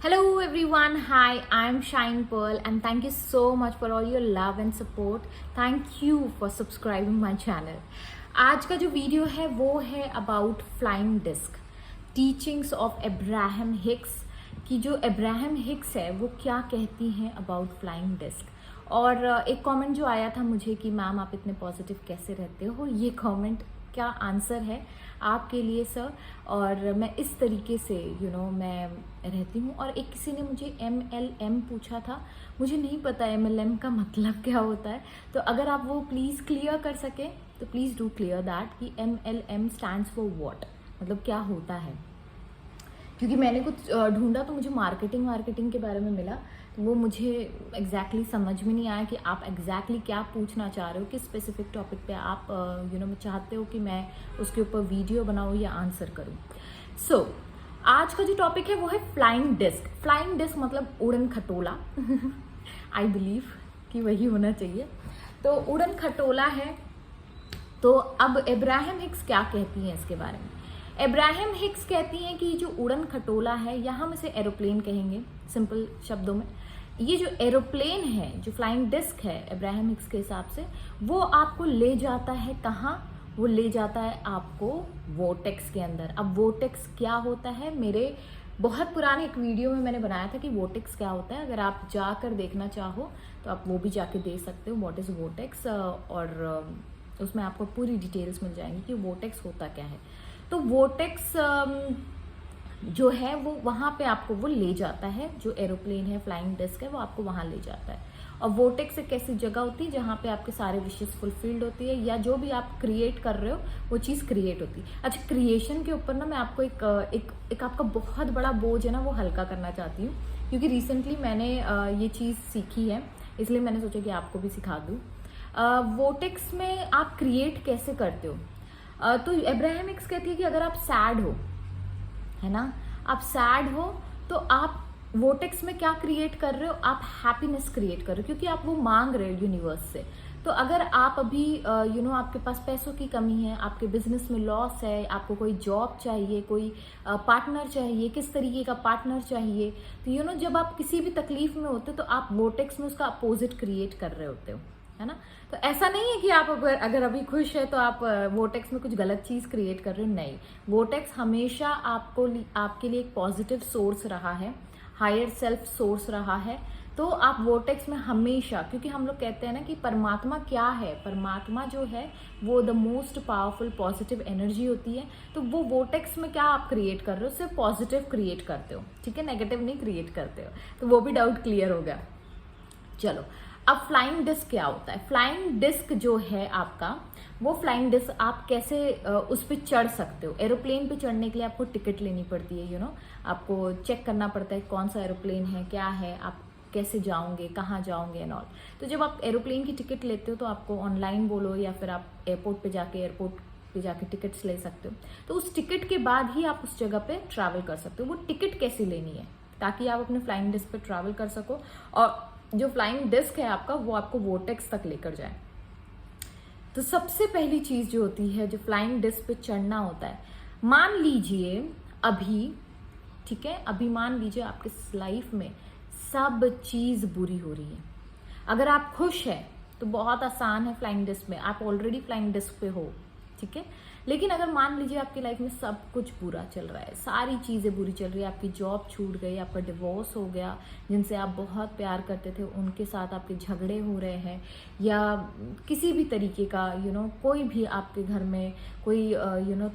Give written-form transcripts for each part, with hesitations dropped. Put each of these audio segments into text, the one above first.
Hello everyone, hi, I'm Shine Pearl and thank you so much for all your love and support. Thank you for subscribing my channel. आज का जो video है वो है about flying disc, teachings of Abraham Hicks कि जो Abraham Hicks है वो क्या कहती हैं अबाउट फ्लाइंग डिस्क। और एक कमेंट जो आया था मुझे कि मैम आप इतने पॉजिटिव कैसे रहते हो, ये कमेंट क्या आंसर है आपके लिए सर। और मैं इस तरीके से मैं रहती हूँ। और एक किसी ने मुझे MLM पूछा था, मुझे नहीं पता MLM का मतलब क्या होता है, तो अगर आप वो प्लीज़ क्लियर कर सकें तो प्लीज़ डू क्लियर दैट कि MLM स्टैंड्स फॉर व्हाट, मतलब क्या होता है। क्योंकि मैंने कुछ ढूंढा तो मुझे मार्केटिंग के बारे में मिला, तो वो मुझे एग्जैक्टली समझ में नहीं आया कि आप एग्जैक्टली क्या पूछना चाह रहे हो, किस स्पेसिफिक टॉपिक पे आप मैं चाहते हो कि मैं उसके ऊपर वीडियो बनाऊँ या आंसर करूँ। सो आज का जो टॉपिक है वो है फ्लाइंग डिस्क। फ्लाइंग डिस्क मतलब उड़न खटोला आई बिलीव कि वही होना चाहिए। तो उड़न खटोला है। तो अब अब्राहम हिक्स क्या कहती हैं इसके बारे में। अब्राहम हिक्स कहती हैं कि जो उड़न खटोला है, या हम इसे एरोप्लेन कहेंगे सिंपल शब्दों में, ये जो एरोप्लेन है, जो फ्लाइंग डिस्क है अब्राहम हिक्स के हिसाब से, वो आपको ले जाता है कहाँ, वो ले जाता है आपको वोर्टेक्स के अंदर। अब वोर्टेक्स क्या होता है, मेरे बहुत पुराने एक वीडियो में मैंने बनाया था कि वोर्टेक्स क्या होता है। अगर आप जाकर देखना चाहो तो आप वो भी जाके देख सकते हो, व्हाट इज वोर्टेक्स, और उसमें आपको पूरी डिटेल्स मिल जाएंगी कि वोर्टेक्स होता क्या है। तो वोर्टेक्स जो है वो वहाँ पे आपको वो ले जाता है, जो एरोप्लेन है, फ्लाइंग डिस्क है, वो आपको वहाँ ले जाता है। और वोर्टेक्स एक ऐसी जगह होती है जहाँ पे आपके सारे विशेष फुलफिल्ड होती है, या जो भी आप क्रिएट कर रहे हो वो चीज़ क्रिएट होती है। अच्छा, क्रिएशन के ऊपर ना मैं आपको एक आपका बहुत बड़ा बोझ है ना वो हल्का करना चाहती हूँ, क्योंकि रिसेंटली मैंने ये चीज़ सीखी है, इसलिए मैंने सोचा कि आपको भी सिखा दूँ। वोर्टेक्स में आप क्रिएट कैसे करते हो। तो अब्राहम हिक्स कहती है कि अगर आप सैड हो, है ना, आप सैड हो, तो आप वोर्टेक्स में क्या क्रिएट कर रहे हो, आप हैप्पीनेस क्रिएट कर रहे हो, क्योंकि आप वो मांग रहे हो यूनिवर्स से। तो अगर आप अभी आपके पास पैसों की कमी है, आपके बिजनेस में लॉस है, आपको कोई जॉब चाहिए, कोई पार्टनर चाहिए, किस तरीके का पार्टनर चाहिए, तो जब आप किसी भी तकलीफ में होते हो तो आप वोर्टेक्स में उसका अपोजिट क्रिएट कर रहे होते हो, है ना। तो ऐसा नहीं है कि आप अगर अभी खुश है तो आप वोर्टेक्स में कुछ गलत चीज क्रिएट कर रहे हो, नहीं। वोर्टेक्स हमेशा आपके लिए एक पॉजिटिव सोर्स रहा है, हायर सेल्फ सोर्स रहा है। तो आप वोर्टेक्स में हमेशा, क्योंकि हम लोग कहते हैं ना कि परमात्मा क्या है, परमात्मा जो है वो the most powerful positive energy होती है। तो वो वोर्टेक्स में क्या आप क्रिएट कर रहे हो, सिर्फ पॉजिटिव क्रिएट करते हो, ठीक है, नेगेटिव नहीं क्रिएट करते हो। तो वो भी डाउट क्लियर हो गया। चलो, अब फ्लाइंग डिस्क क्या होता है। फ्लाइंग डिस्क जो है आपका, वो फ्लाइंग डिस्क आप कैसे उस पर चढ़ सकते हो। एरोप्लेन पे चढ़ने के लिए आपको टिकट लेनी पड़ती है, आपको चेक करना पड़ता है कौन सा एरोप्लेन है, क्या है, आप कैसे जाओगे, कहाँ जाओगे एंड ऑल। तो जब आप एरोप्लेन की टिकट लेते हो तो आपको ऑनलाइन बोलो या फिर आप एयरपोर्ट पे जाके टिकट्स ले सकते हो। तो उस टिकट के बाद ही आप उस जगह पे ट्रैवल कर सकते हो। वो टिकट कैसे लेनी है ताकि आप अपने फ्लाइंग डिस्क पे ट्रैवल कर सको, और जो फ्लाइंग डिस्क है आपका वो आपको वोर्टेक्स तक लेकर जाए। तो सबसे पहली चीज जो होती है, जो फ्लाइंग डिस्क पे चढ़ना होता है, मान लीजिए अभी, ठीक है, अभी मान लीजिए आपके लाइफ में सब चीज बुरी हो रही है। अगर आप खुश है तो बहुत आसान है, फ्लाइंग डिस्क में आप ऑलरेडी फ्लाइंग डिस्क पे हो, ठीक है। लेकिन अगर मान लीजिए आपकी लाइफ में सब कुछ बुरा चल रहा है, सारी चीजें बुरी चल रही है, आपकी जॉब छूट गई, आपका डिवोर्स हो गया, जिनसे आप बहुत प्यार करते थे उनके साथ आपके झगड़े हो रहे हैं, या किसी भी तरीके का कोई भी आपके घर में कोई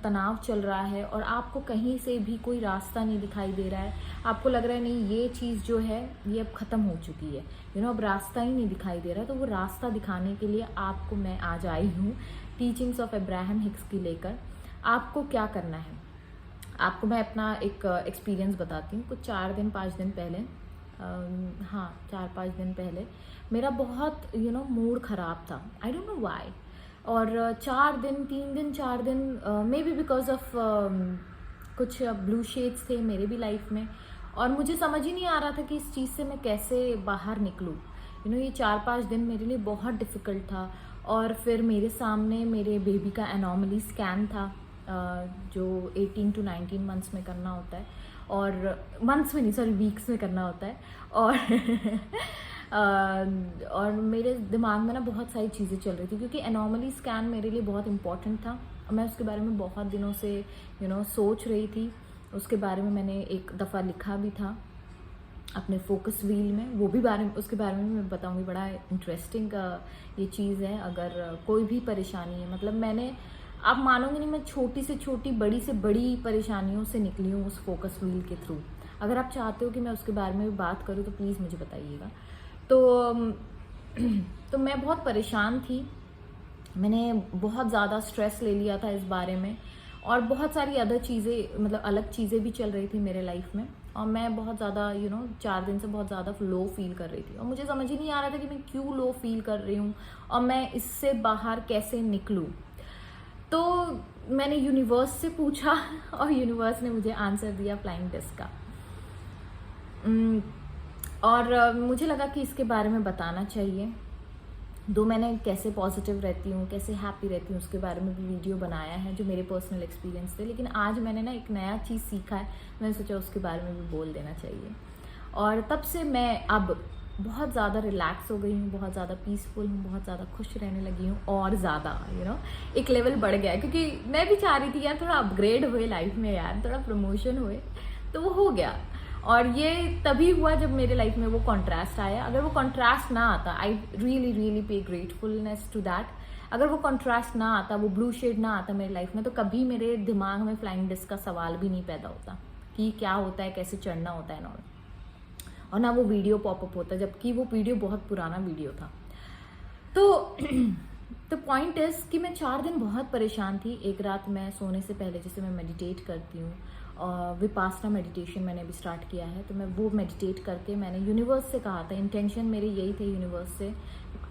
तनाव चल रहा है, और आपको कहीं से भी कोई रास्ता नहीं दिखाई दे रहा है, आपको लग रहा है नहीं ये चीज़ जो है ये अब ख़त्म हो चुकी है, अब रास्ता ही नहीं दिखाई दे रहा है। तो वो रास्ता दिखाने के लिए आपको मैं आज आई हूँ टीचिंग्स ऑफ अब्राहम हिक्स की लेकर। आपको क्या करना है, आपको मैं अपना एक एक्सपीरियंस बताती हूँ। कुछ 4-5 दिन पहले, हाँ 4-5 दिन पहले मेरा बहुत मूड ख़राब था, आई डोंट नो व्हाई। और 4 दिन मे बी बिकॉज ऑफ कुछ ब्लू शेड्स थे मेरे भी लाइफ में, और मुझे समझ ही नहीं आ रहा था कि इस चीज़ से मैं कैसे बाहर निकलूँ। ये 4-5 दिन मेरे लिए बहुत डिफ़िकल्ट था। और फिर मेरे सामने मेरे बेबी का एनॉमली स्कैन था, जो 18 to 19 मंथ्स में करना होता है। और मंथ्स में नहीं, सॉरी वीक्स में करना होता है। और और मेरे दिमाग में ना बहुत सारी चीज़ें चल रही थी, क्योंकि एनॉमली स्कैन मेरे लिए बहुत इंपॉर्टेंट था और मैं उसके बारे में बहुत दिनों से सोच रही थी। उसके बारे में मैंने एक दफ़ा लिखा भी था अपने फोकस व्हील में, वो भी उसके बारे में मैं बताऊंगी। बड़ा इंटरेस्टिंग ये चीज़ है। अगर कोई भी परेशानी है, मतलब आप मानोगे नहीं, मैं छोटी से छोटी, बड़ी से बड़ी परेशानियों से निकली हूँ उस फोकस व्हील के थ्रू। अगर आप चाहते हो कि मैं उसके बारे में भी बात करूँ तो प्लीज़ मुझे बताइएगा। तो मैं बहुत परेशान थी, मैंने बहुत ज़्यादा स्ट्रेस ले लिया था इस बारे में, और बहुत सारी अदर चीज़ें, मतलब अलग चीज़ें भी चल रही थी मेरे लाइफ में, और मैं बहुत ज़्यादा 4 दिन से बहुत ज़्यादा लो फील कर रही थी, और मुझे समझ ही नहीं आ रहा था कि मैं क्यों लो फील कर रही हूँ और मैं इससे बाहर कैसे निकलूँ। तो मैंने यूनिवर्स से पूछा और यूनिवर्स ने मुझे आंसर दिया फ्लाइंग डिस्क का। और मुझे लगा कि इसके बारे में बताना चाहिए। मैंने कैसे पॉजिटिव रहती हूँ, कैसे हैप्पी रहती हूँ, उसके बारे में भी वीडियो बनाया है जो मेरे पर्सनल एक्सपीरियंस थे। लेकिन आज मैंने ना एक नया चीज़ सीखा है, मैंने सोचा उसके बारे में भी बोल देना चाहिए। और तब से मैं अब बहुत ज़्यादा रिलैक्स हो गई हूँ, बहुत ज़्यादा पीसफुल हूँ, बहुत ज़्यादा खुश रहने लगी हूँ, और ज़्यादा एक लेवल बढ़ गया है। क्योंकि मैं भी चाह रही थी यार थोड़ा अपग्रेड हुए लाइफ में, यार थोड़ा प्रमोशन हुए, तो वो हो गया। और ये तभी हुआ जब मेरे लाइफ में वो कॉन्ट्रास्ट आया। अगर वो कॉन्ट्रास्ट ना आता, I really really pay gratefulness to that, अगर वो कॉन्ट्रास्ट ना आता, वो ब्लू शेड ना आता मेरी लाइफ में, तो कभी मेरे दिमाग में फ्लाइंग डिस्क का सवाल भी नहीं पैदा होता कि क्या होता है, कैसे चढ़ना होता है और ना वो वीडियो पॉपअप होता, जबकि वो वीडियो बहुत पुराना वीडियो था। तो पॉइंट इज कि मैं 4 दिन बहुत परेशान थी। एक रात मैं सोने से पहले, जैसे मैं मेडिटेट करती हूँ, विपासना मेडिटेशन मैंने अभी स्टार्ट किया है, तो मैं वो मेडिटेट करके मैंने यूनिवर्स से कहा था, इंटेंशन मेरे यही थे यूनिवर्स से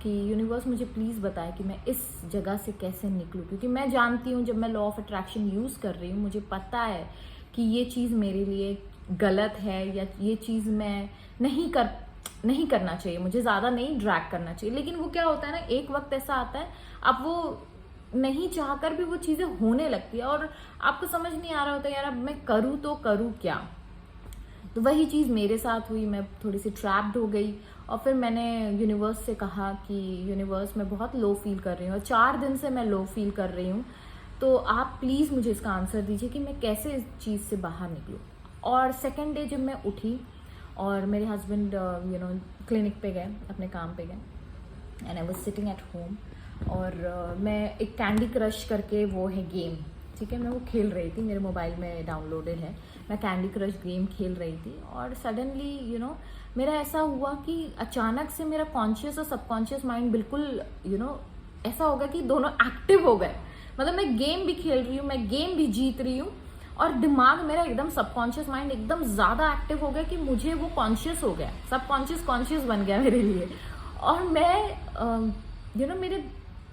कि यूनिवर्स मुझे प्लीज़ बताए कि मैं इस जगह से कैसे निकलूँ। क्योंकि मैं जानती हूँ, जब मैं लॉ ऑफ अट्रैक्शन यूज़ कर रही हूँ, मुझे पता है कि ये चीज़ मेरे लिए गलत है, या ये चीज़ मैं नहीं करना चाहिए, मुझे ज़्यादा नहीं ड्रैग करना चाहिए। लेकिन वो क्या होता है ना, एक वक्त ऐसा आता है अब वो नहीं चाहकर भी वो चीज़ें होने लगती है, और आपको समझ नहीं आ रहा होता यार अब मैं करूँ तो करूँ क्या। तो वही चीज़ मेरे साथ हुई, मैं थोड़ी सी ट्रैप्ड हो गई। और फिर मैंने यूनिवर्स से कहा कि यूनिवर्स मैं बहुत लो फील कर रही हूँ, और 4 दिन से मैं लो फील कर रही हूँ, तो आप प्लीज़ मुझे इसका आंसर दीजिए कि मैं कैसे इस चीज़ से बाहर निकलूँ। और सेकेंड डे जब मैं उठी और मेरे हस्बैंड क्लिनिक पे गए, अपने काम पे गए, and I was sitting at home, और मैं एक कैंडी क्रश करके वो है गेम, ठीक है, मैं वो खेल रही थी, मेरे मोबाइल में डाउनलोडेड है, मैं कैंडी क्रश गेम खेल रही थी। और सडनली मेरा ऐसा हुआ कि अचानक से मेरा कॉन्शियस और सबकॉन्शियस माइंड बिल्कुल ऐसा हो गया कि दोनों एक्टिव हो गए। मतलब मैं गेम भी खेल रही हूँ, मैं गेम भी जीत रही हूँ, और दिमाग मेरा एकदम, सबकॉन्शियस माइंड एकदम ज़्यादा एक्टिव हो गया कि मुझे वो कॉन्शियस हो गया, सबकॉन्शियस कॉन्शियस बन गया मेरे लिए। और मैं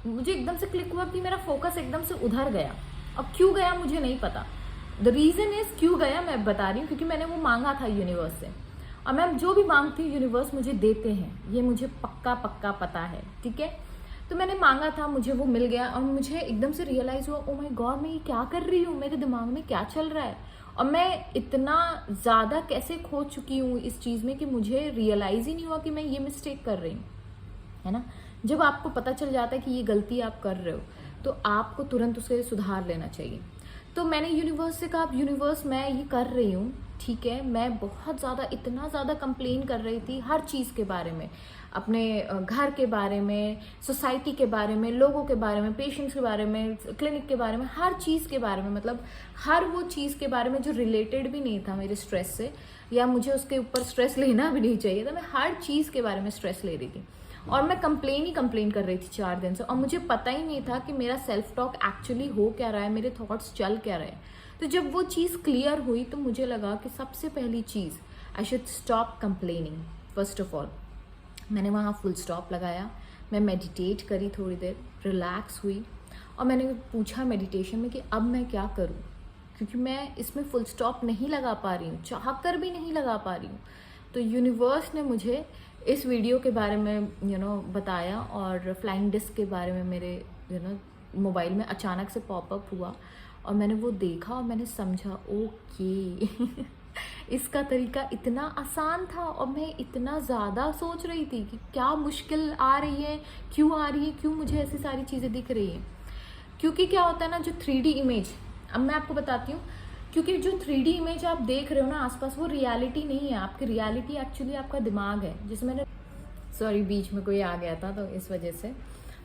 मुझे एकदम से क्लिक हुआ कि मेरा फोकस एकदम से उधर गया। अब क्यों गया मुझे नहीं पता, द रीज़न इज क्यों गया मैं बता रही हूँ, क्योंकि मैंने वो मांगा था यूनिवर्स से, और मैं जो भी मांगती हूँ यूनिवर्स मुझे देते हैं, ये मुझे पक्का पता है, ठीक है। तो मैंने मांगा था, मुझे वो मिल गया, और मुझे एकदम से रियलाइज़ हुआ, ओ माय गॉड मैं ये क्या कर रही हूँ, मेरे दिमाग में क्या चल रहा है, और मैं इतना ज़्यादा कैसे खो चुकी हूँ इस चीज़ में कि मुझे रियलाइज़ ही नहीं हुआ कि मैं ये मिस्टेक कर रही हूँ, है ना। जब आपको पता चल जाता है कि ये गलती आप कर रहे हो, तो आपको तुरंत उसे सुधार लेना चाहिए। तो मैंने यूनिवर्स से कहा, यूनिवर्स मैं ये कर रही हूँ, ठीक है, मैं बहुत ज़्यादा, इतना ज़्यादा कंप्लेन कर रही थी हर चीज़ के बारे में, अपने घर के बारे में, सोसाइटी के बारे में, लोगों के बारे में, पेशेंट्स के बारे में, क्लिनिक के बारे में, हर चीज़ के बारे में, मतलब हर वो चीज़ के बारे में जो रिलेटेड भी नहीं था मेरे स्ट्रेस से, या मुझे उसके ऊपर स्ट्रेस लेना भी नहीं चाहिए था, मैं हर चीज़ के बारे में स्ट्रेस ले रही थी। और मैं कंप्लेन कर रही थी 4 दिन से, और मुझे पता ही नहीं था कि मेरा सेल्फ टॉक एक्चुअली हो क्या रहा है, मेरे थॉट्स चल क्या रहे हैं। तो जब वो चीज़ क्लियर हुई तो मुझे लगा कि सबसे पहली चीज़, I should stop complaining. First of all मैंने वहाँ फुल स्टॉप लगाया, मैं मेडिटेट करी, थोड़ी देर रिलैक्स हुई, और मैंने पूछा मेडिटेशन में कि अब मैं क्या करूँ, क्योंकि मैं इसमें फुल स्टॉप नहीं लगा पा रही हूँ, चाह कर भी नहीं लगा पा रही हूँ। तो यूनिवर्स ने मुझे इस वीडियो के बारे में बताया, और फ्लाइंग डिस्क के बारे में मेरे मोबाइल में अचानक से पॉपअप हुआ, और मैंने वो देखा और मैंने समझा, ओके इसका तरीका इतना आसान था और मैं इतना ज़्यादा सोच रही थी कि क्या मुश्किल आ रही है, क्यों आ रही है, क्यों मुझे ऐसी सारी चीज़ें दिख रही हैं। क्योंकि क्या होता है ना, जो 3D इमेज, अब मैं आपको बताती हूँ, क्योंकि जो 3D इमेज आप देख रहे हो ना आसपास, वो रियलिटी नहीं है। आपकी रियलिटी एक्चुअली आपका दिमाग है, जिसमें मैंने, सॉरी बीच में कोई आ गया था तो इस वजह से।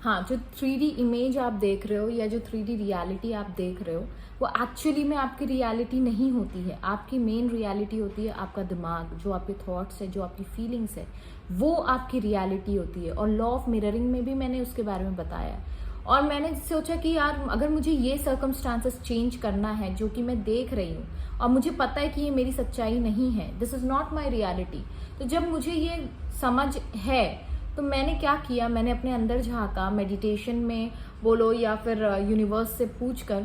हाँ, जो 3D इमेज आप देख रहे हो या जो 3D रियलिटी आप देख रहे हो, वो एक्चुअली में आपकी रियलिटी नहीं होती है। आपकी मेन रियलिटी होती है आपका दिमाग, जो आपके थॉट्स है, जो आपकी फीलिंग्स है, वो आपकी रियलिटी होती है। और लॉ ऑफ मिररिंग में भी मैंने उसके बारे में बताया है। और मैंने सोचा कि यार अगर मुझे ये सर्कमस्टांसेस चेंज करना है जो कि मैं देख रही हूँ, और मुझे पता है कि ये मेरी सच्चाई नहीं है, this is not my reality, तो जब मुझे ये समझ है तो मैंने क्या किया, मैंने अपने अंदर झांका, मेडिटेशन में बोलो या फिर यूनिवर्स से पूछ कर,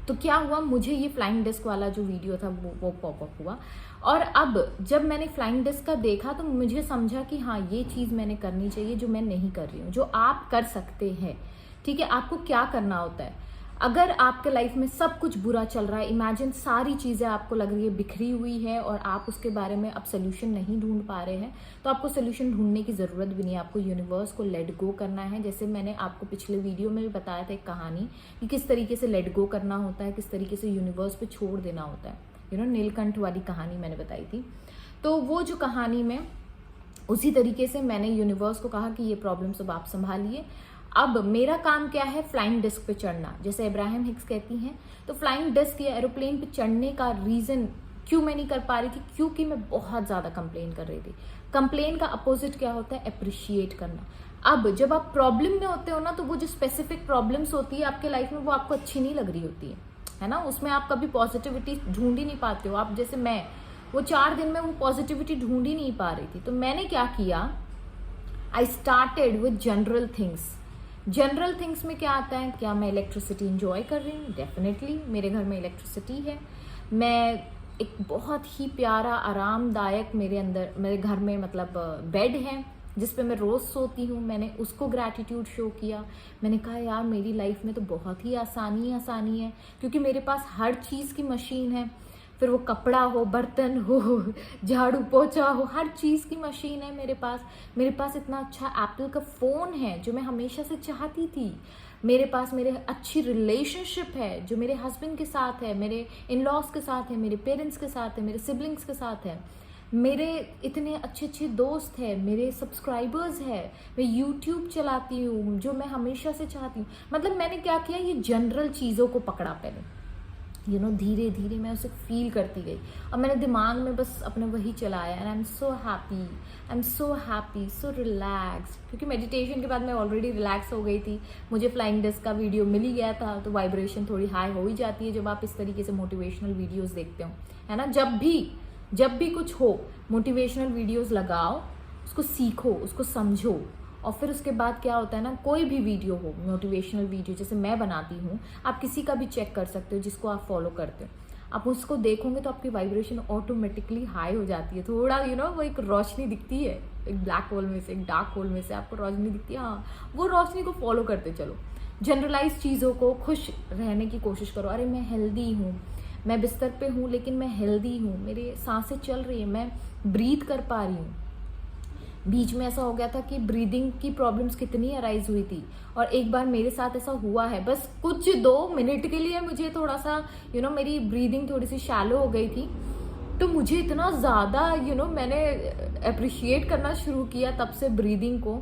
तो क्या हुआ, मुझे ये फ्लाइंग डिस्क वाला जो वीडियो था वो पॉपअप हुआ। और अब जब मैंने फ्लाइंग डिस्क का देखा तो मुझे समझा कि हाँ, ये चीज़ मैंने करनी चाहिए जो मैं नहीं कर रही हूँ, जो आप कर सकते हैं। ठीक है, आपको क्या करना होता है, अगर आपके लाइफ में सब कुछ बुरा चल रहा है, इमेजिन सारी चीज़ें आपको लग रही है बिखरी हुई है और आप उसके बारे में अब सोल्यूशन नहीं ढूंढ पा रहे हैं, तो आपको सोल्यूशन ढूंढने की ज़रूरत भी नहीं है। आपको यूनिवर्स को लेट गो करना है। जैसे मैंने आपको पिछले वीडियो में भी बताया था एक कहानी कि किस तरीके से लेट गो करना होता है, किस तरीके से यूनिवर्स पे छोड़ देना होता है। नीलकंठ वाली कहानी मैंने बताई थी। तो वो जो कहानी में उसी तरीके से मैंने यूनिवर्स को कहा कि ये प्रॉब्लम सब आप संभालिए। अब मेरा काम क्या है, फ्लाइंग डिस्क पे चढ़ना, जैसे इब्राहिम हिक्स कहती हैं। तो फ्लाइंग डिस्क या एरोप्लेन पे चढ़ने का रीज़न क्यों मैं नहीं कर पा रही थी, क्योंकि मैं बहुत ज़्यादा कंप्लेन कर रही थी। कंप्लेन का अपोजिट क्या होता है, अप्रिशिएट करना। अब जब आप प्रॉब्लम में होते हो ना, तो वो जो स्पेसिफिक प्रॉब्लम्स होती है आपके लाइफ में, वो आपको अच्छी नहीं लग रही होती है ना, उसमें आप कभी पॉजिटिविटी ढूंढ ही नहीं पाते हो। आप जैसे मैं वो 4 दिन में वो पॉजिटिविटी ढूंढ ही नहीं पा रही थी। तो मैंने क्या किया, I started with general things. General things में क्या आता है, क्या मैं इलेक्ट्रिसिटी इंजॉय कर रही हूँ, डेफिनेटली मेरे घर में इलेक्ट्रिसिटी है। मैं एक बहुत ही प्यारा आरामदायक मेरे घर में मतलब बेड है जिस पे मैं रोज़ सोती हूँ, मैंने उसको ग्रैटिट्यूड शो किया। मैंने कहा यार मेरी लाइफ में तो बहुत ही आसानी है, क्योंकि मेरे पास हर चीज़ की मशीन है, फिर वो कपड़ा हो, बर्तन हो, झाड़ू पोछा हो, हर चीज़ की मशीन है मेरे पास इतना अच्छा एप्पल का फ़ोन है जो मैं हमेशा से चाहती थी। मेरे पास मेरे अच्छी रिलेशनशिप है जो मेरे हस्बैंड के साथ है, मेरे इन लॉज के साथ है, मेरे पेरेंट्स के साथ है, मेरे सिबलिंग्स के साथ है, मेरे इतने अच्छे अच्छे दोस्त हैं, मेरे सब्सक्राइबर्स है, मैं यूट्यूब चलाती हूँ जो मैं हमेशा से चाहती हूँ। मतलब मैंने क्या किया, ये जनरल चीज़ों को पकड़ा पहले, धीरे धीरे मैं उसे फील करती गई और मैंने दिमाग में बस अपने वही चलाया। And I am so happy, so relax, क्योंकि मेडिटेशन के बाद मैं ऑलरेडी रिलैक्स हो गई थी। मुझे फ्लाइंग डिस्क का वीडियो मिल ही गया था, तो वाइब्रेशन थोड़ी हाई हो ही जाती है जब आप इस तरीके से मोटिवेशनल वीडियोस देखते हो, है ना। जब भी कुछ हो, मोटिवेशनल वीडियोस लगाओ, उसको सीखो, उसको समझो, और फिर उसके बाद क्या होता है ना, कोई भी वीडियो हो, मोटिवेशनल वीडियो जैसे मैं बनाती हूँ, आप किसी का भी चेक कर सकते हो जिसको आप फॉलो करते हो, आप उसको देखोगे तो आपकी वाइब्रेशन ऑटोमेटिकली हाई हो जाती है। थोड़ा वो एक रोशनी दिखती है, एक ब्लैक होल में से, एक डार्क होल में से आपको रोशनी दिखती है, हाँ, वो रोशनी को फॉलो करते चलो। जनरलाइज चीज़ों को, खुश रहने की कोशिश करो। अरे मैं हेल्दी हूँ, मैं बिस्तर पे हूँ लेकिन मैं हेल्दी हूँ, मेरी सांसें चल रही है, मैं ब्रीथ कर पा रही हूँ। बीच में ऐसा हो गया था कि ब्रीदिंग की प्रॉब्लम्स कितनी अराइज हुई थी, और एक बार मेरे साथ ऐसा हुआ है, बस कुछ 2 मिनट के लिए मुझे थोड़ा सा मेरी ब्रीदिंग थोड़ी सी शैलो हो गई थी, तो मुझे इतना ज़्यादा मैंने अप्रिशिएट करना शुरू किया तब से ब्रीदिंग को।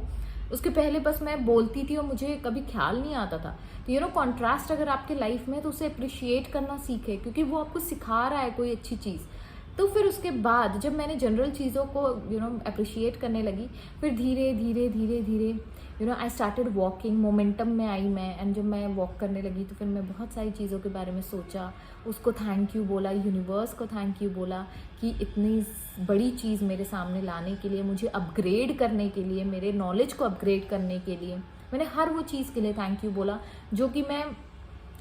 उसके पहले बस मैं बोलती थी और मुझे कभी ख्याल नहीं आता था। तो कॉन्ट्रास्ट अगर आपके लाइफ में है तो उसे अप्रिशिएट करना सीखे, क्योंकि वो आपको सिखा रहा है कोई अच्छी चीज़। तो फिर उसके बाद जब मैंने जनरल चीज़ों को अप्रिशिएट करने लगी, फिर धीरे धीरे आई स्टार्टेड वॉकिंग, मोमेंटम में आई मैं। एंड जब मैं वॉक करने लगी तो फिर मैं बहुत सारी चीज़ों के बारे में सोचा, उसको थैंक यू बोला, यूनिवर्स को थैंक यू बोला कि इतनी बड़ी चीज़ मेरे सामने लाने के लिए, मुझे अपग्रेड करने के लिए, मेरे नॉलेज को अपग्रेड करने के लिए, मैंने हर वो चीज़ के लिए थैंक यू बोला जो कि मैं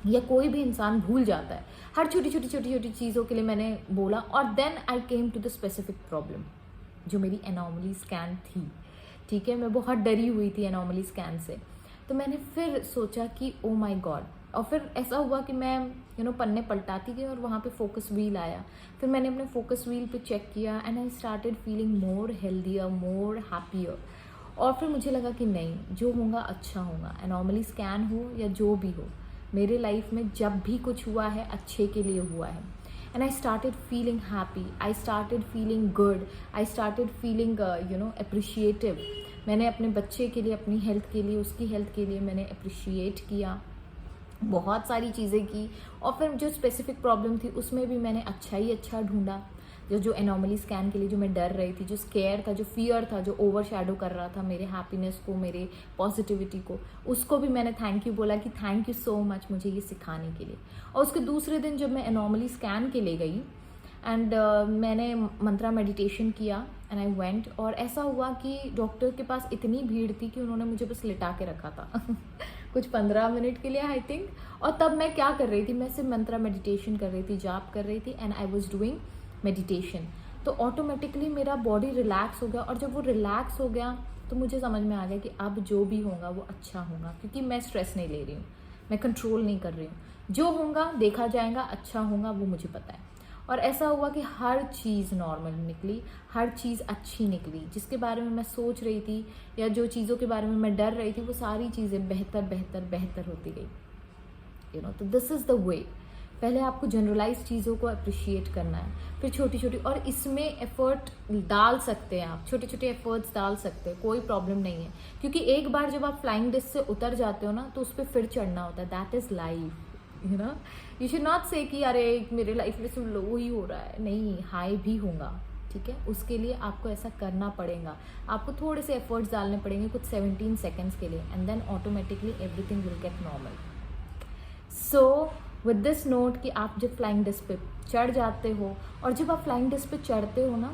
या कोई भी इंसान भूल जाता है। हर छोटी छोटी चीज़ों के लिए मैंने बोला। और then I came to the specific problem, जो मेरी एनॉमली स्कैन थी। ठीक है, मैं बहुत डरी हुई थी एनॉमली स्कैन से। तो मैंने फिर सोचा कि ओ माय गॉड, और फिर ऐसा हुआ कि मैं पन्ने पलटाती गई और वहाँ पे फोकस व्हील आया। फिर मैंने अपने फोकस व्हील पे चेक किया and I started feeling more healthier, more happier. और फिर मुझे लगा कि नहीं, जो होगा अच्छा होगा। एनॉर्मली स्कैन हो या जो भी हो, मेरे लाइफ में जब भी कुछ हुआ है अच्छे के लिए हुआ है। And I started feeling happy, I started feeling good, I started feeling appreciative. मैंने अपने बच्चे के लिए, अपनी हेल्थ के लिए, उसकी हेल्थ के लिए मैंने अप्रिशिएट किया, बहुत सारी चीज़ें की। और फिर जो स्पेसिफिक प्रॉब्लम थी उसमें भी मैंने अच्छा ही अच्छा ढूंढा। जो एनॉमली स्कैन के लिए जो मैं डर रही थी, जो स्केयर था, जो फियर था, जो ओवर शैडो कर रहा था मेरे हैप्पीनेस को, मेरे पॉजिटिविटी को, उसको भी मैंने थैंक यू बोला कि थैंक यू सो मच मुझे ये सिखाने के लिए। और उसके दूसरे दिन जब मैं एनॉमली स्कैन के लिए गई एंड मैंने मंत्रा मेडिटेशन किया एंड आई वेंट, और ऐसा हुआ कि डॉक्टर के पास इतनी भीड़ थी कि उन्होंने मुझे बस लिटा के रखा था कुछ 15 मिनट के लिए आई थिंक। और तब मैं क्या कर रही थी, मैं सिर्फ मंत्रा मेडिटेशन कर रही थी, जाप कर रही थी and I was doing meditation. तो ऑटोमेटिकली मेरा बॉडी रिलैक्स हो गया, और जब वो रिलैक्स हो गया तो मुझे समझ में आ गया कि अब जो भी होगा वो अच्छा होगा, क्योंकि मैं स्ट्रेस नहीं ले रही हूँ, मैं कंट्रोल नहीं कर रही हूँ। जो होगा देखा जाएगा, अच्छा होगा वो मुझे पता है। और ऐसा हुआ कि हर चीज़ नॉर्मल निकली, हर चीज़ अच्छी निकली। जिसके बारे में मैं सोच रही थी या जो चीज़ों के बारे में मैं डर रही थी, वो सारी चीज़ें बेहतर बेहतर बेहतर होती गई। तो दिस इज़ द वे। पहले आपको जनरलाइज चीज़ों को अप्रिशिएट करना है, फिर छोटी छोटी, और इसमें एफर्ट डाल सकते हैं आप, छोटे छोटे एफर्ट्स डाल सकते हैं, कोई प्रॉब्लम नहीं है। क्योंकि एक बार जब आप फ्लाइंग डिस्क से उतर जाते हो ना, तो उस पर फिर चढ़ना होता है। That is life, you should not से कि अरे मेरे लाइफ में सिर्फ लो ही हो रहा है। नहीं, हाई भी होगा, ठीक है। उसके लिए आपको ऐसा करना पड़ेगा, आपको थोड़े से एफर्ट्स डालने पड़ेंगे कुछ 17 सेकेंड्स के लिए, and then automatically everything will get normal. So with this note कि आप जब फ्लाइंग डिस्क पे चढ़ जाते हो, और जब आप फ्लाइंग डिस्क पे चढ़ते हो ना,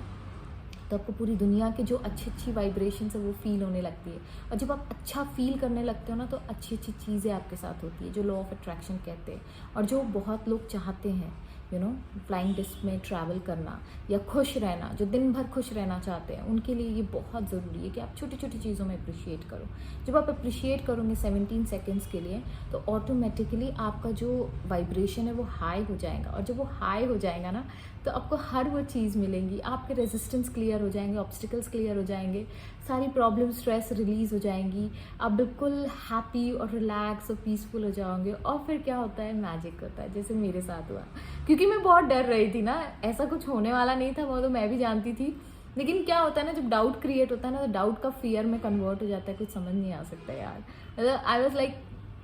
तो आपको पूरी दुनिया की जो अच्छी अच्छी वाइब्रेशन है वो फील होने लगती है। और जब आप अच्छा फील करने लगते हो ना, तो अच्छी अच्छी चीज़ें आपके साथ होती है, जो लॉ ऑफ अट्रैक्शन कहते हैं, और जो बहुत लोग चाहते हैं। फ्लाइंग डिस्क में ट्रैवल करना या खुश रहना, जो दिन भर खुश रहना चाहते हैं, उनके लिए ये बहुत ज़रूरी है कि आप छोटी छोटी चीज़ों में अप्रिशिएट करो। जब आप अप्रिशिएट करोगे 17 सेकेंड्स के लिए, तो ऑटोमेटिकली आपका जो वाइब्रेशन है वो हाई हो जाएगा। और जब वो हाई हो जाएगा ना, तो आपको हर वो चीज़ मिलेंगी, आपके रेजिस्टेंस क्लियर हो जाएंगे, ऑब्स्टिकल्स क्लियर हो जाएंगे, सारी प्रॉब्लम स्ट्रेस रिलीज हो जाएंगी, आप बिल्कुल हैप्पी और रिलैक्स और पीसफुल हो जाओगे। और फिर क्या होता है, मैजिक होता है, जैसे मेरे साथ हुआ। क्योंकि मैं बहुत डर रही थी ना, ऐसा कुछ होने वाला नहीं था, वो तो मैं भी जानती थी। लेकिन क्या होता है ना, जब डाउट क्रिएट होता है ना, तो डाउट का फियर में कन्वर्ट हो जाता है। कुछ समझ नहीं आ सकता यार, मतलब आई वॉज लाइक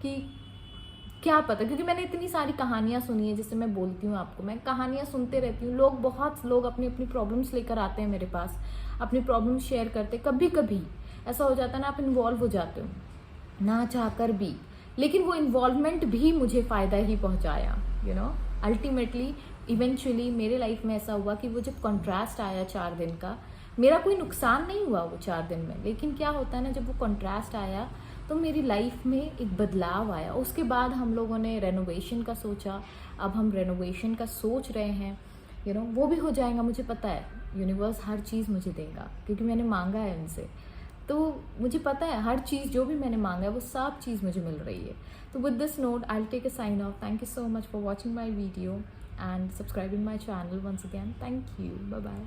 कि क्या पता, क्योंकि मैंने इतनी सारी कहानियां सुनी है, जैसे मैं बोलती हूँ आपको, मैं कहानियां सुनते रहती हूँ। बहुत लोग अपनी अपनी प्रॉब्लम्स लेकर आते हैं मेरे पास, अपनी प्रॉब्लम्स शेयर करते। कभी कभी ऐसा हो जाता है ना, आप इन्वॉल्व हो जाते हो ना चाहकर भी, लेकिन वो इन्वॉल्वमेंट भी मुझे फ़ायदा ही पहुँचाया। अल्टीमेटली इवेंचुअली मेरे लाइफ में ऐसा हुआ कि वो जब कॉन्ट्रास्ट आया 4 दिन का, मेरा कोई नुकसान नहीं हुआ वो 4 दिन में, लेकिन क्या होता है ना, जब वो कॉन्ट्रास्ट आया तो मेरी लाइफ में एक बदलाव आया। उसके बाद हम लोगों ने रेनोवेशन का सोचा, अब हम रेनोवेशन का सोच रहे हैं। वो भी हो जाएगा, मुझे पता है यूनिवर्स हर चीज़ मुझे देगा, क्योंकि मैंने मांगा है उनसे। तो मुझे पता है हर चीज़ जो भी मैंने मांगा है वो सब चीज़ मुझे मिल रही है। तो with this note I will take a sign off. Thank you so much for watching my video and subscribing my channel once again. Thank you, bye bye.